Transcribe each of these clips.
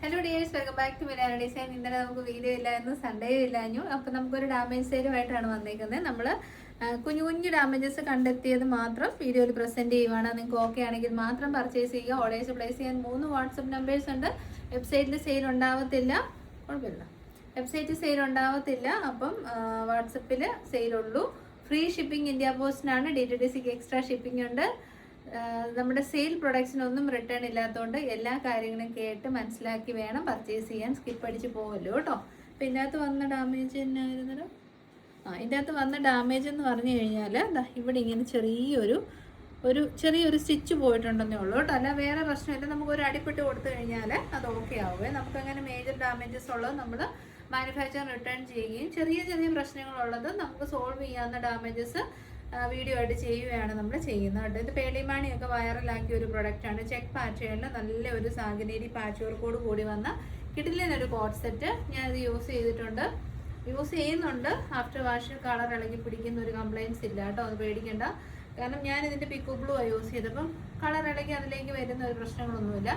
Hello dears, welcome back to Milana design. ഇന്നലെ നമുക്ക് video ഇല്ലായിരുന്നു, സൺഡേയും ഇല്ലാഞ്ഞു. അപ്പോൾ നമുക്കൊരു ഡാമേജ് സെയിലുമായിട്ടാണ് വന്നിരിക്കുന്നത്. നമ്മൾ കുഞ്ഞു കുഞ്ഞു ഡാമേജസ് കണ്ടെത്തിയത് മാത്രം വീഡിയോയിൽ പ്രസൻറ്റ് ചെയ്യുവാണ്. നിങ്ങൾക്ക് ഓക്കെ ആണെങ്കിൽ മാത്രം പർച്ചേസ് ചെയ്യുക. ഓർഡേഴ്സ് പ്ലേസ് ചെയ്യാൻ 3 വാട്സപ്പ് നമ്പേഴ്സ് ഉണ്ട്. വെബ്സൈറ്റിൽ സെയിൽ ഉണ്ടാവത്തില്ല, കുഴപ്പമില്ല, വെബ്സൈറ്റിൽ സെയിൽ ഉണ്ടാവത്തില്ല. അപ്പം വാട്സപ്പിൽ സെയിലുള്ളൂ. ഫ്രീ ഷിപ്പിംഗ് ഇന്ത്യ പോസ്റ്റിനാണ്. DTDCക്ക് എക്സ്ട്രാ ഷിപ്പിംഗ് ഉണ്ട്. നമ്മുടെ സെയിൽ പ്രൊഡക്ട്സിനൊന്നും റിട്ടേൺ ഇല്ലാത്തതുകൊണ്ട് എല്ലാ കാര്യങ്ങളും കേട്ട് മനസ്സിലാക്കി വേണം പർച്ചേസ് ചെയ്യാൻ. സ്കിപ്പ് അടിച്ച് പോവല്ലോ കേട്ടോ. അപ്പം ഇതിൻ്റെ അകത്ത് വന്ന ഡാമേജ് എന്നായിരുന്നല്ലോ. ഇതിൻ്റെ അകത്ത് വന്ന ഡാമേജ് എന്ന് പറഞ്ഞു കഴിഞ്ഞാൽ ഇവിടെ ഇങ്ങനെ ചെറിയൊരു സ്റ്റിച്ച് പോയിട്ടുണ്ടെന്നേ ഉള്ളൂ കേട്ടോ. അല്ല വേറെ പ്രശ്നമില്ല. നമുക്കൊരു അടിപ്പെട്ട് കൊടുത്തു കഴിഞ്ഞാൽ അത് ഓക്കെ ആവുമേ. നമുക്കങ്ങനെ മേജർ ഡാമേജസ് ഉള്ളത് നമ്മൾ മാനുഫാക്ചർ റിട്ടേൺ ചെയ്യുകയും ചെറിയ ചെറിയ പ്രശ്നങ്ങളുള്ളത് നമുക്ക് സോൾവ് ചെയ്യാവുന്ന ഡാമേജസ് വീഡിയോ ആയിട്ട് ചെയ്യുകയാണ് നമ്മൾ ചെയ്യുന്നത് കേട്ടോ. ഇത് പേളിമാണിയൊക്കെ വൈറലാക്കിയ ഒരു പ്രൊഡക്റ്റാണ്. ചെക്ക് പാറ്റേണിൽ നല്ല ഒരു സാഗനേരി പാച്ച് വർക്കോട് കൂടി വന്ന കിടിലൊരു കോട്ട് സെറ്റ് ഞാനിത് യൂസ് ചെയ്യുന്നുണ്ട്. ആഫ്റ്റർ വാഷിൽ കളർ ഇളകി പിടിക്കുന്ന ഒരു കംപ്ലയിൻസ് ഇല്ല കേട്ടോ, അത് പേടിക്കണ്ട. കാരണം ഞാൻ ഇതിൻ്റെ പിക്കോ ബ്ലൂ യൂസ് ചെയ്തപ്പം കളർ ഇളകി അതിലേക്ക് വരുന്ന ഒരു പ്രശ്നങ്ങളൊന്നുമില്ല.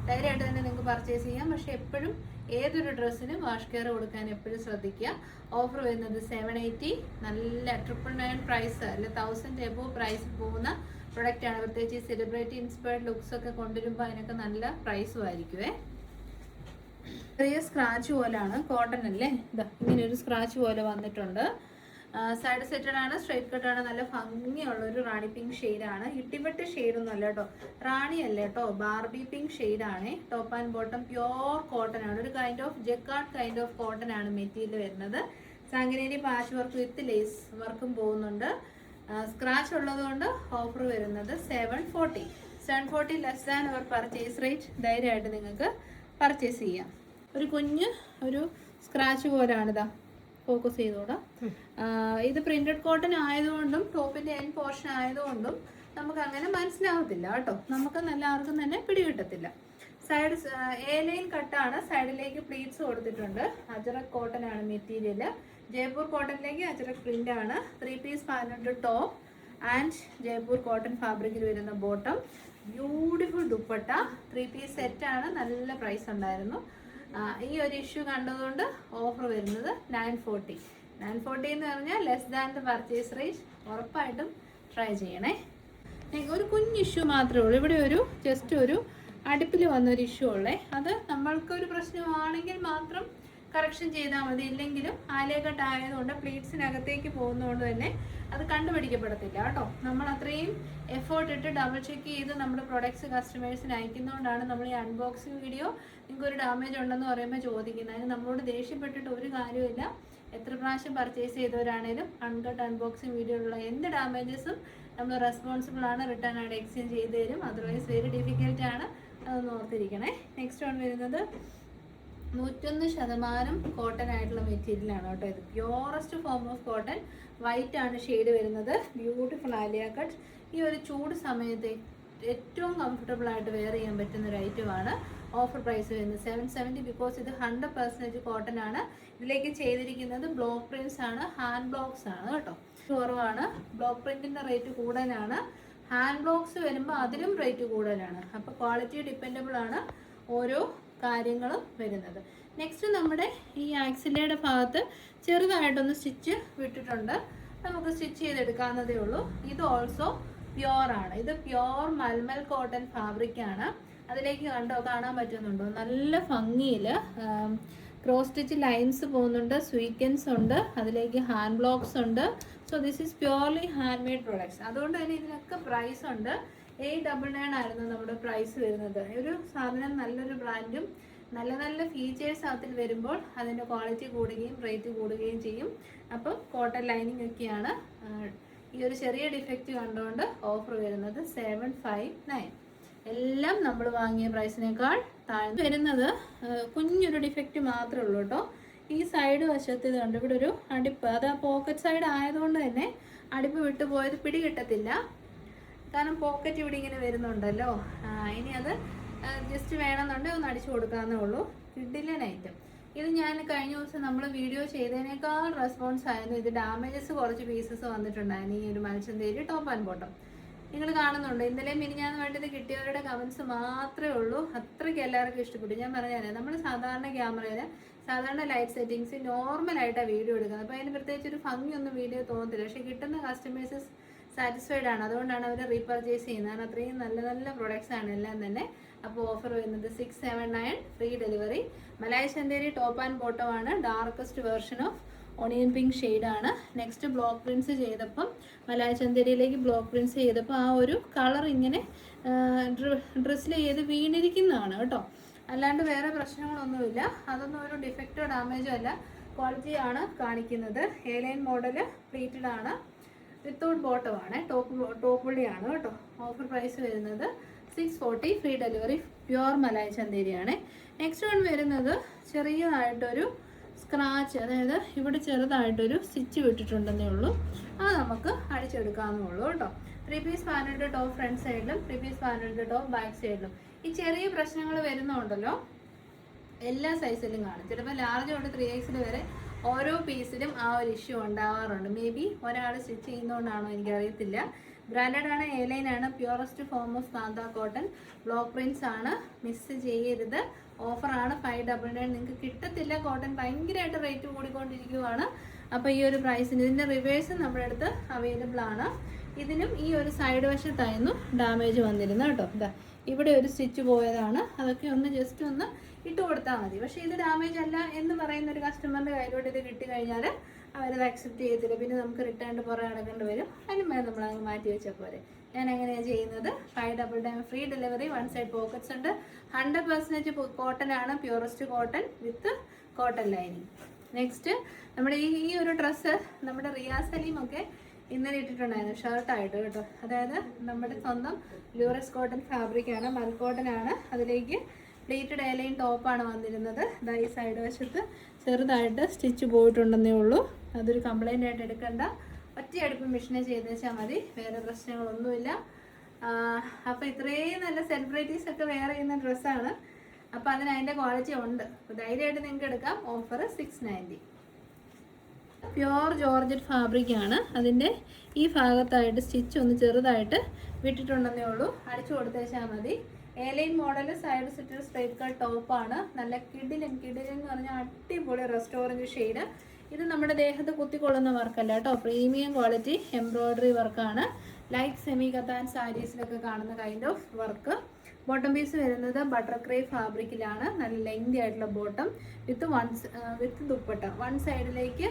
ധൈര്യമായിട്ട് തന്നെ നിങ്ങൾക്ക് പർച്ചേസ് ചെയ്യാം. പക്ഷേ എപ്പോഴും ഏതൊരു ഡ്രസ്സിനും വാഷ് കെയർ കൊടുക്കാൻ എപ്പോഴും ശ്രദ്ധിക്കുക. ഓഫർ വരുന്നത് 780, നല്ല 999 പ്രൈസ് അല്ലെ 1000 എബോവ് പ്രൈസ് പോകുന്ന പ്രൊഡക്റ്റാണ്. പ്രത്യേകിച്ച് സെലിബ്രിറ്റി ഇൻസ്പയർഡ് ലുക്സ് ഒക്കെ കൊണ്ടുവരുമ്പോൾ അതിനൊക്കെ നല്ല പ്രൈസും ആയിരിക്കുമേ. ചെറിയ സ്ക്രാച്ച് പോലാണ്, കോട്ടൺ അല്ലേ, ഇങ്ങനെ ഒരു സ്ക്രാച്ച് പോലെ വന്നിട്ടുണ്ട്. സൈഡ് സെറ്റഡ് ആണ്, സ്ട്രൈറ്റ് കട്ടാണ്. നല്ല ഭംഗിയുള്ള ഒരു റാണി പിങ്ക് ഷെയ്ഡാണ്. ഇട്ടിപ്പെട്ട് ഷെയ്ഡൊന്നും അല്ല കേട്ടോ, റാണി അല്ല കേട്ടോ, ബാർബി പിങ്ക് ഷെയ്ഡാണ്. Top and bottom pure cotton ആണ്. ഒരു ജക്കാർഡ് കോട്ടൺ ആണ് മെറ്റീരിയൽ വരുന്നത്. സാങ്കനേരി പാച്ച് വർക്ക് വിത്ത് ലേസ് വർക്കും പോകുന്നുണ്ട്. സ്ക്രാച്ച് ഉള്ളതുകൊണ്ട് ഓഫർ വരുന്നത് 740 less than our purchase rate. ധൈര്യമായിട്ട് നിങ്ങൾക്ക് പർച്ചേസ് ചെയ്യാം. ഒരു സ്ക്രാച്ച് പോലാണിതാ, ഫോക്കസ് ചെയ്തോടാം. ഇത് പ്രിന്റഡ് കോട്ടൺ ആയതുകൊണ്ടും ടോപ്പിന്റെ എൻ പോർഷൻ ആയതുകൊണ്ടും നമുക്ക് അങ്ങനെ മനസ്സിലാവത്തില്ല കേട്ടോ. നമുക്ക് ആർക്കും തന്നെ പിടികിട്ടത്തില്ല. സൈഡ് എ ലൈൻ കട്ടാണ്, സൈഡിലേക്ക് പ്ലീറ്റ്സ് കൊടുത്തിട്ടുണ്ട്. അജറക് കോട്ടൺ ആണ് മെറ്റീരിയൽ. ജയ്പൂർ കോട്ടണിലേക്ക് അജറക് പ്രിന്റ് ആണ്. 3 piece paneled top and Jaipur cotton ഫാബ്രിക്കിൽ വരുന്ന bottom. Beautiful dupatta. 3 piece set ആണ്. നല്ല പ്രൈസ് ഉണ്ടായിരുന്നു. ഈ ഒരു ഇഷ്യൂ കണ്ടതുകൊണ്ട് ഓഫർ വരുന്നത് 940 എന്ന് പറഞ്ഞാൽ less than the purchase rate. ഉറപ്പായിട്ടും ട്രൈ ചെയ്യണേ. ഒരു കുഞ്ഞ് ഇഷ്യൂ മാത്രമേ ഉള്ളൂ. ഇവിടെ ജസ്റ്റ് ഒരു അടുപ്പിൽ വന്നൊരു ഇഷ്യൂ ഉള്ളേ. അത് നമ്മൾക്കൊരു പ്രശ്നമാണെങ്കിൽ മാത്രം കറക്ഷൻ ചെയ്താൽ മതി. ഇല്ലെങ്കിലും ആലിയക്കട്ട് ആയതുകൊണ്ട് പ്ലീറ്റ്സിനകത്തേക്ക് പോകുന്നതുകൊണ്ട് തന്നെ അത് കണ്ടുപിടിക്കപ്പെടത്തില്ല കേട്ടോ. നമ്മൾ അത്രയും എഫേർട്ട് ഇട്ട് ഡബിൾ ചെക്ക് ചെയ്ത് നമ്മുടെ പ്രൊഡക്ട്സ് കസ്റ്റമേഴ്സിന് അയക്കുന്നതുകൊണ്ടാണ് നമ്മൾ ഈ അൺബോക്സിങ് വീഡിയോ നിങ്ങൾക്ക് ഒരു ഡാമേജ് ഉണ്ടെന്ന് പറയുമ്പോൾ ചോദിക്കുന്നത്. അതിന് നമ്മളോട് ദേഷ്യപ്പെട്ടിട്ട് ഒരു കാര്യമില്ല. എത്ര പ്രാവശ്യം പർച്ചേസ് ചെയ്തവരാണേലും അൺകട്ട് അൺബോക്സിങ് വീഡിയോയിലുള്ള എന്ത് ഡാമേജസും നമ്മൾ റെസ്പോൺസിബിൾ ആണ്. റിട്ടേൺ ആയിട്ട് എക്സ്ചേഞ്ച് ചെയ്ത് തരും. അതർവൈസ് വെരി ഡിഫിക്കൽട്ട് ആണ്, അതൊന്ന് ഓർത്തിരിക്കണേ. നെക്സ്റ്റ് ആണ് വരുന്നത് 101% കോട്ടൺ ആയിട്ടുള്ള മെറ്റീരിയലാണ് കേട്ടോ. ഇത് purest form of cotton. White ആണ് ഷെയ്ഡ് വരുന്നത്. Beautiful Alia cut. ഈ ഒരു ചൂട് സമയത്ത് ഏറ്റവും കംഫർട്ടബിൾ ആയിട്ട് വെയർ ചെയ്യാൻ പറ്റുന്ന ഒരു ഐറ്റമാണ്. ഓഫർ പ്രൈസ് വരുന്നത് 770 ബിക്കോസ് ഇത് 100% കോട്ടൺ ആണ്. ഇതിലേക്ക് ചെയ്തിരിക്കുന്നത് ബ്ലോക്ക് പ്രിന്റ്സ് ആണ്, ഹാൻഡ് ബ്ലോക്സ് ആണ് കേട്ടോ. കുറവാണ്. ബ്ലോക്ക് പ്രിന്റിന്റെ റേറ്റ് കൂടുതലാണ്. ഹാൻഡ് ബ്ലോക്സ് വരുമ്പോൾ അതിലും റേറ്റ് കൂടുതലാണ്. അപ്പോൾ ക്വാളിറ്റി ഡിപ്പെൻഡബിൾ ആണ് ഓരോ കാര്യങ്ങളും വരുന്നത്. നെക്സ്റ്റ് നമ്മുടെ ഈ ആക്സിലയുടെ ഭാഗത്ത് ചെറുതായിട്ടൊന്ന് സ്റ്റിച്ച് വിട്ടിട്ടുണ്ട്. നമുക്ക് സ്റ്റിച്ച് ചെയ്തെടുക്കാവുന്നതേ ഉള്ളൂ. ഇത് ഓൾസോ പ്യോർ ആണ്. ഇത് പ്യോർ മൽമൽ കോട്ടൺ ഫാബ്രിക് ആണ്. അതിലേക്ക് കാണാൻ പറ്റുന്നുണ്ടോ? നല്ല ഭംഗിയിൽ ക്രോസ് സ്റ്റിച്ച് ലൈൻസ് പോകുന്നുണ്ട്, സ്വീക്കൻസ് ഉണ്ട്, അതിലേക്ക് ഹാൻഡ് ബ്ലോക്സ് ഉണ്ട്. So this is purely hand made products. അതുകൊണ്ട് തന്നെ ഇതിനൊക്കെ പ്രൈസ് ഉണ്ട്. 899 ആയിരുന്നു നമ്മുടെ പ്രൈസ് വരുന്നത്. ഒരു സാധനം നല്ലൊരു ബ്രാൻഡും നല്ല ഫീച്ചേഴ്സ് അതിൽ വരുമ്പോൾ അതിൻ്റെ ക്വാളിറ്റി കൂടുകയും റേറ്റ് കൂടുകയും ചെയ്യും. അപ്പം കോട്ടൺ ലൈനിങ് ഒക്കെയാണ്. ഈ ഒരു ചെറിയ ഡിഫക്റ്റ് കണ്ടുകൊണ്ട് ഓഫർ വരുന്നത് 759. എല്ലാം നമ്മൾ വാങ്ങിയ പ്രൈസിനേക്കാൾ താഴ്ന്നു വരുന്നത്. കുഞ്ഞൊരു ഡിഫക്റ്റ് മാത്രമേ ഉള്ളൂ കേട്ടോ. ഈ സൈഡ് വശത്ത് ഇത് കണ്ട് ഇവിടെ ഒരു അടിപ്പ്, അത് ആ പോക്കറ്റ് സൈഡ് ആയതുകൊണ്ട് തന്നെ അടിപ്പ് വിട്ടുപോയത് പിടികിട്ടത്തില്ല. കാരണം പോക്കറ്റ് ഇവിടെ ഇങ്ങനെ വരുന്നുണ്ടല്ലോ. ഇനി അത് ജസ്റ്റ് വേണമെന്നുണ്ടെങ്കിൽ ഒന്ന് അടിച്ചു കൊടുക്കാവുന്നേ ഉള്ളൂ. കിഡിലൻ ഐറ്റം. ഇത് ഞാൻ കഴിഞ്ഞ ദിവസം നമ്മൾ വീഡിയോ ചെയ്തതിനേക്കാൾ റെസ്പോൺസ് ആയിരുന്നു. ഇത് ഡാമേജസ് കുറച്ച് പീസസ് വന്നിട്ടുണ്ടായിരുന്നു. ഈ ഒരു മത്സ്യം തേരി ടോപ്പ് ആൻഡ് ബോട്ടം നിങ്ങൾ കാണുന്നുണ്ട്. ഇന്നലെയും മിനിഞ്ഞാന്നുമായിട്ട് ഇത് കിട്ടിയവരുടെ കമൻസ് മാത്രമേ ഉള്ളൂ. അത്രയ്ക്ക് എല്ലാവർക്കും ഇഷ്ടപ്പെട്ടു. ഞാൻ പറഞ്ഞുതരാം, നമ്മൾ സാധാരണ ക്യാമറയിൽ സാധാരണ ലൈറ്റ് സെറ്റിങ്സ് നോർമലായിട്ടാണ് വീഡിയോ എടുക്കുന്നത്. അപ്പോൾ അതിന് പ്രത്യേകിച്ച് ഒരു ഭംഗിയൊന്നും വീഡിയോ തോന്നത്തില്ല. പക്ഷേ കിട്ടുന്ന കസ്റ്റമേഴ്സ് സാറ്റിസ്ഫൈഡ് ആണ്. അതുകൊണ്ടാണ് അവർ റീപർച്ചേസ് ചെയ്യുന്നത്. കാരണം അത്രയും നല്ല നല്ല പ്രൊഡക്ട്സ് ആണ് എല്ലാം തന്നെ. അപ്പോൾ ഓഫർ വരുന്നത് 679 free delivery. Malai Chanderi top and bottom ആണ്. Darkest version of onion pink ഷെയ്ഡാണ്. നെക്സ്റ്റ് ബ്ലോക്ക് പ്രിൻറ്റ്സ് ചെയ്തപ്പം മലായ് ചന്തേരിയിലേക്ക് ബ്ലോക്ക് പ്രിൻറ്റ്സ് ചെയ്തപ്പോൾ ആ ഒരു കളർ ഇങ്ങനെ ഡ്രസ്സിൽ ചെയ്ത് വീണിരിക്കുന്നതാണ് കേട്ടോ. അല്ലാണ്ട് വേറെ പ്രശ്നങ്ങളൊന്നുമില്ല. അതൊന്നും ഒരു ഡിഫക്റ്റോ ഡാമേജോ അല്ല. ക്വാളിറ്റിയാണ് കാണിക്കുന്നത്. എ ലൈൻ മോഡൽ പ്ലീറ്റഡ് ആണ്. വിത്തൗട്ട് ബോട്ടം ആണ്. ടോപ്പ് പുള്ളിയാണ് കേട്ടോ. ഓഫർ പ്രൈസ് വരുന്നത് 640 ഫ്രീ ഡെലിവറി. പ്യുവർ മലായ് ചന്തേരിയാണ്. നെക്സ്റ്റ് വൺ വരുന്നത് ചെറിയതായിട്ടൊരു സ്ക്രാച്ച്, അതായത് ഇവിടെ ചെറുതായിട്ടൊരു സ്റ്റിച്ച് വിട്ടിട്ടുണ്ടെന്നേ ഉള്ളൂ. അത് നമുക്ക് അടിച്ചെടുക്കാവുന്നേ ഉള്ളൂ കേട്ടോ. 3 പീസ് പാനലിൻ്റെ ടോപ്പ് ഫ്രണ്ട് സൈഡിലും 3 പീസ് പാനലിൻ്റെ ടോപ്പ് ബാക്ക് സൈഡിലും. ഈ ചെറിയ പ്രശ്നങ്ങൾ വരുന്നുണ്ടല്ലോ എല്ലാ സൈസിലും കാണും. ചിലപ്പോൾ ലാർജ് തൊട്ട് 3X വരെ ഓരോ പീസിലും ആ ഒരു ഇഷ്യൂ ഉണ്ടാവാറുണ്ട്. മേ ബി ഒരാൾ സ്റ്റിച്ച് ചെയ്യുന്നതുകൊണ്ടാണോ എനിക്കറിയത്തില്ല. ബ്രാൻഡഡ് ആണ്, എ ലൈൻ ആണ്, purest form of kantha cotton. Block prints ആണ്, മിസ് ചെയ്യരുത്. ഓഫറാണ് 599. നിങ്ങൾക്ക് കിട്ടത്തില്ല. കോട്ടൺ ഭയങ്കരമായിട്ട് റേറ്റ് കൂടിക്കൊണ്ടിരിക്കുകയാണ്. അപ്പോൾ ഈ ഒരു പ്രൈസിന് ഇതിൻ്റെ റിവേഴ്സ് നമ്മുടെ അടുത്ത് അവൈലബിൾ ആണ്. ഇതിനും ഈ ഒരു സൈഡ് വശത്തായിരുന്നു ഡാമേജ് വന്നിരുന്നത് കേട്ടോ. ഇതാ ഇവിടെ ഒരു സ്റ്റിച്ച് പോയതാണ്. അതൊക്കെ ഒന്ന് ജസ്റ്റ് ഒന്ന് ഇട്ട് കൊടുത്താൽ മതി. പക്ഷേ ഇത് ഡാമേജ് അല്ല എന്ന് പറയുന്ന ഒരു കസ്റ്റമറിൻ്റെ കയ്യിലോട്ട് ഇത് കിട്ടിക്കഴിഞ്ഞാൽ അവരത് അക്സെപ്റ്റ് ചെയ്യത്തില്ല. പിന്നെ നമുക്ക് റിട്ടേൺ പുറകെ നടക്കേണ്ടി വരും. അതിന് മേലെ നമ്മളങ്ങ് മാറ്റി വെച്ചാൽ പോരെ. ഞാൻ എങ്ങനെയാണ് ചെയ്യുന്നത്? 599 ഫ്രീ ഡെലിവറി. 1 സൈഡ് പോക്കറ്റ്സ് ഉണ്ട്. 100% കോട്ടൺ ആണ്, പ്യൂറസ്റ്റ് കോട്ടൺ വിത്ത് കോട്ടൺ ലൈനിങ്. നെക്സ്റ്റ് നമ്മുടെ ഈ ഒരു ഡ്രസ്സ് നമ്മുടെ റിയാസ് സലീമൊക്കെ ഇന്നലെ ഇട്ടിട്ടുണ്ടായിരുന്നു ഷർട്ടായിട്ട് കേട്ടോ. അതായത് നമ്മുടെ സ്വന്തം ലൂറസ് കോട്ടൺ ഫാബ്രിക്കാണ്, മൽ കോട്ടൺ ആണ്. അതിലേക്ക് പ്ലേറ്റഡ് എ ലൈൻ ടോപ്പാണ് വന്നിരുന്നത്. ഈ സൈഡ് വശത്ത് ചെറുതായിട്ട് സ്റ്റിച്ച് പോയിട്ടുണ്ടെന്നേ ഉള്ളൂ. അതൊരു കംപ്ലൈൻ്റ് ആയിട്ട് എടുക്കണ്ട. ഒറ്റയടുപ്പ് മെഷീനെ ചെയ്ത് വെച്ചാൽ മതി. വേറെ പ്രശ്നങ്ങളൊന്നുമില്ല. അപ്പോൾ ഇത്രയും നല്ല സെലിബ്രിറ്റീസ് ഒക്കെ വെയർ ചെയ്യുന്ന ഡ്രസ്സാണ്. അപ്പോൾ അതിൻ്റെ ക്വാളിറ്റി ഉണ്ട്. അപ്പോൾ ധൈര്യമായിട്ട് നിങ്ങൾക്ക് എടുക്കാം. ഓഫർ 690. പ്യുവർ ജോർജറ്റ് ഫാബ്രിക്കാണ്. അതിൻ്റെ ഈ ഭാഗത്തായിട്ട് സ്റ്റിച്ച് ഒന്ന് ചെറുതായിട്ട് വിട്ടിട്ടുണ്ടെന്നേ ഉള്ളൂ. അടിച്ചു കൊടുത്തേച്ചാൽ മതി. A line model side sitter straight cut ടോപ്പാണ്. നല്ല കിഡിലൻ എന്ന് പറഞ്ഞാൽ അടിപൊളി റെസ്റ്റോറൻറ്റ് ഷെയ്ഡ്. ഇത് നമ്മുടെ ദേഹത്ത് കുത്തിക്കൊള്ളുന്ന വർക്കല്ല കേട്ടോ. പ്രീമിയം ക്വാളിറ്റി എംബ്രോയ്ഡറി വർക്കാണ്. ലൈറ്റ് സെമി കത്താൻ സാരീസിലൊക്കെ കാണുന്ന kind of work. Bottom piece വരുന്നത് ബട്ടർ ക്രേപ്പ് ഫാബ്രിക്കിലാണ്. നല്ല ലെങ്തി ആയിട്ടുള്ള ബോട്ടം വിത്ത് ദുപ്പട്ട. വൺ സൈഡിലേക്ക്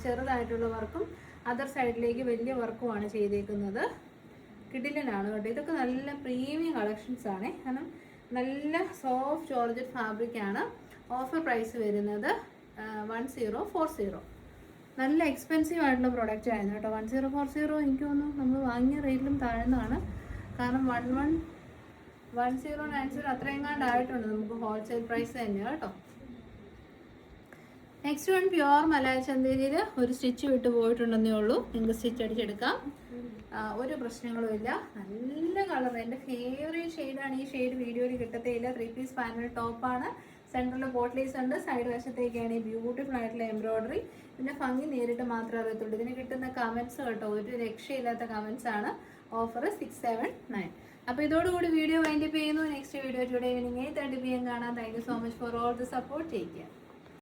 ചെറുതായിട്ടുള്ള വർക്കും അതർ സൈഡിലേക്ക് വലിയ വർക്കുമാണ് ചെയ്തേക്കുന്നത്. കിഡിലനാണ് കേട്ടോ. ഇതൊക്കെ നല്ല പ്രീമിയം കളക്ഷൻസ് ആണ്. കാരണം നല്ല സോഫ്റ്റ് ജോർജറ്റ് ഫാബ്രിക്കാണ്. ഓഫർ പ്രൈസ് വരുന്നത് 1040. നല്ല എക്സ്പെൻസീവ് ആയിട്ടുള്ള പ്രൊഡക്റ്റ് ആയിരുന്നു കേട്ടോ. 1040 എനിക്ക് തോന്നുന്നു നമ്മൾ വാങ്ങിയ റേറ്റിലും താഴ്ന്നതാണ്. കാരണം 1090 അത്രയും കണ്ടായിട്ടുണ്ട് നമുക്ക് ഹോൾസെയിൽ പ്രൈസ് തന്നെയാണ് കേട്ടോ. നെക്സ്റ്റ് വൺ പ്യുവർ മലായ് ചന്തേരിയിൽ ഒരു സ്റ്റിച്ച് വിട്ട് പോയിട്ടുണ്ടെന്നേ ഉള്ളൂ. നിങ്ങൾക്ക് സ്റ്റിച്ച് അടിച്ചെടുക്കാം. ഒരു പ്രശ്നങ്ങളും ഇല്ല. നല്ല കളർ, എൻ്റെ ഫേവറേറ്റ് ഷെയ്ഡാണ്. ഈ ഷെയ്ഡ് വീഡിയോയിൽ കിട്ടത്തേയില്ല. 3 പീസ് പാനൽ ടോപ്പാണ്. സെൻറ്ററിൽ പോട്ട്ലീസ് ഉണ്ട്. സൈഡ് വശത്തേക്കാണ് ഈ ബ്യൂട്ടിഫുൾ ആയിട്ടുള്ള എംബ്രോയ്ഡറി. പിന്നെ ഭംഗി നേരിട്ട് മാത്രമേ അറിയത്തുള്ളൂ. ഇതിന് കിട്ടുന്ന കമൻസ് കേട്ടോ, ഒരു രക്ഷയില്ലാത്ത കമൻസ് ആണ്. ഓഫർ 679. അപ്പോൾ ഇതോടുകൂടി വീഡിയോ വൈൻഡപ്പ് ചെയ്യുന്നു. Next video today evening 8:30 PM കാണാം. Thank you so much for all the support. Take care.